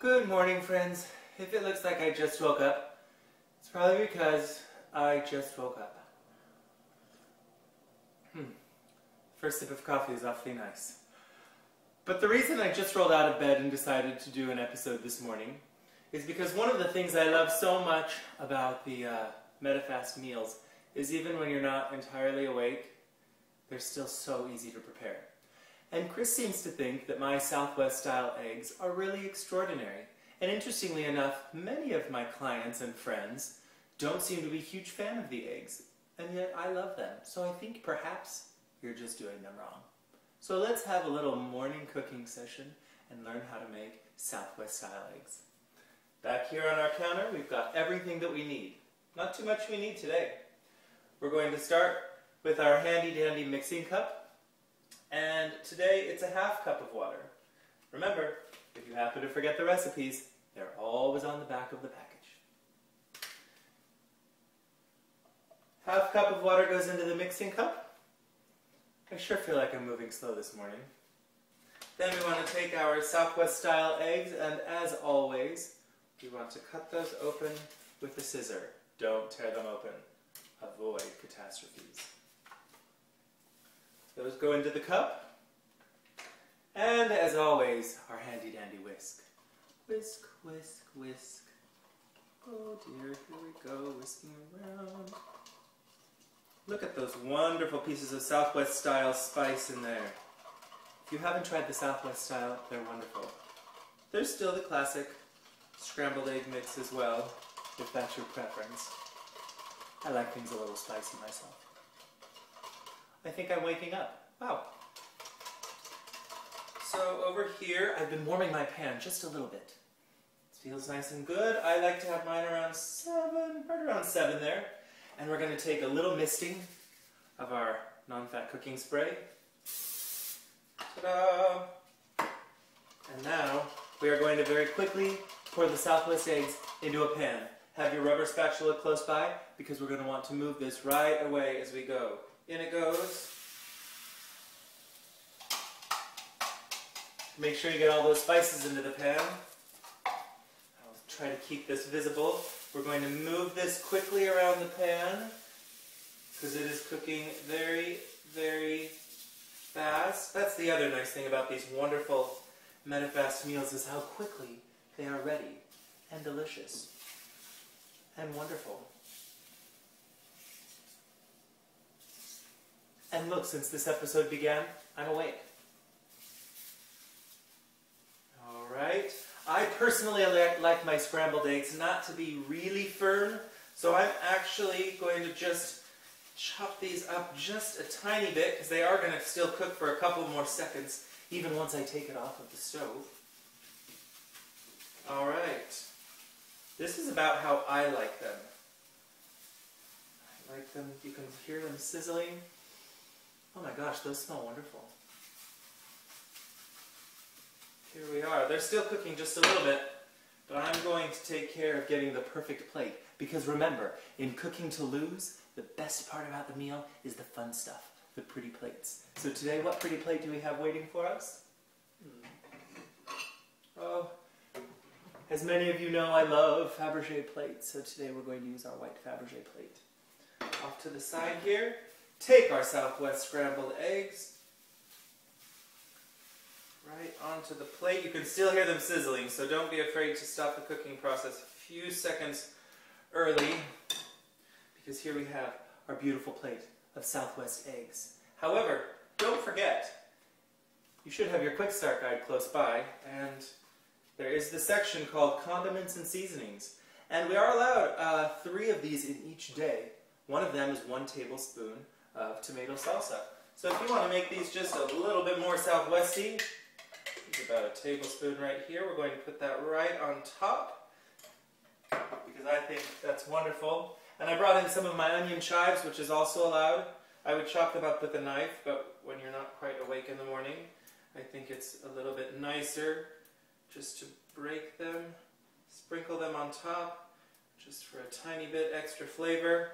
Good morning, friends. If it looks like I just woke up, it's probably because I just woke up. First sip of coffee is awfully nice. But the reason I just rolled out of bed and decided to do an episode this morning is because one of the things I love so much about the Medifast meals is even when you're not entirely awake, they're still so easy to prepare. And Chris seems to think that my Southwest style eggs are really extraordinary. And interestingly enough, many of my clients and friends don't seem to be a huge fan of the eggs, and yet I love them. So I think perhaps you're just doing them wrong. So let's have a little morning cooking session and learn how to make Southwest style eggs. Back here on our counter, we've got everything that we need. Not too much we need today. We're going to start with our handy dandy mixing cup. And today it's a ½ cup of water. Remember, if you happen to forget the recipes, they're always on the back of the package. ½ cup of water goes into the mixing cup. I sure feel like I'm moving slow this morning. Then we want to take our Southwest style eggs, and as always, we want to cut those open with a scissor. Don't tear them open. Avoid catastrophes. Those go into the cup. And as always, our handy dandy whisk. Whisk, whisk, whisk. Oh dear, here we go, whisking around. Look at those wonderful pieces of Southwest style spice in there. If you haven't tried the Southwest style, they're wonderful. There's still the classic scrambled egg mix as well, if that's your preference. I like things a little spicy myself. I think I'm waking up. Wow. So over here, I've been warming my pan just a little bit. It feels nice and good. I like to have mine around 7, right around 7 there. And we're going to take a little misting of our non-fat cooking spray. Ta-da! And now, we are going to very quickly pour the Southwest eggs into a pan. Have your rubber spatula close by, because we're going to want to move this right away as we go. In it goes. Make sure you get all those spices into the pan. I'll try to keep this visible. We're going to move this quickly around the pan because it is cooking very, very fast. That's the other nice thing about these wonderful Medifast meals is how quickly they are ready and delicious and wonderful. And look, since this episode began, I'm awake. Alright. I personally like my scrambled eggs not to be really firm, so I'm actually going to just chop these up just a tiny bit, because they are going to still cook for a couple more seconds, even once I take it off of the stove. Alright. This is about how I like them. I like them, you can hear them sizzling. Oh my gosh, those smell wonderful. Here we are. They're still cooking just a little bit, but I'm going to take care of getting the perfect plate. Because remember, in cooking to lose, the best part about the meal is the fun stuff, the pretty plates. So today, what pretty plate do we have waiting for us? Oh, as many of you know, I love Fabergé plates, so today we're going to use our white Fabergé plate. Off to the side here, take our Southwest scrambled eggs. Right onto the plate. You can still hear them sizzling, so don't be afraid to stop the cooking process a few seconds early, because here we have our beautiful plate of Southwest eggs. However, don't forget, you should have your quick start guide close by, and there is the section called Condiments and Seasonings. And we are allowed 3 of these in each day. One of them is 1 tablespoon of tomato salsa. So if you want to make these just a little bit more Southwesty, about a tablespoon right here. We're going to put that right on top because I think that's wonderful. And I brought in some of my onion chives, which is also allowed. I would chop them up with a knife, but when you're not quite awake in the morning, I think it's a little bit nicer just to break them, sprinkle them on top, just for a tiny bit extra flavor.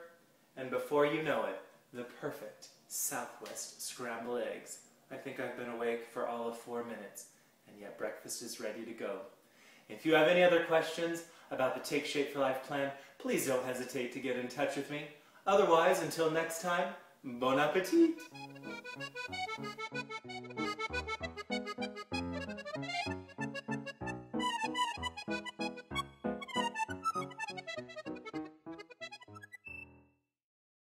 And before you know it, the perfect Southwest scrambled eggs. I think I've been awake for all of 4 minutes, and yet breakfast is ready to go. If you have any other questions about the Take Shape for Life plan, please don't hesitate to get in touch with me. Otherwise, until next time, bon appetit!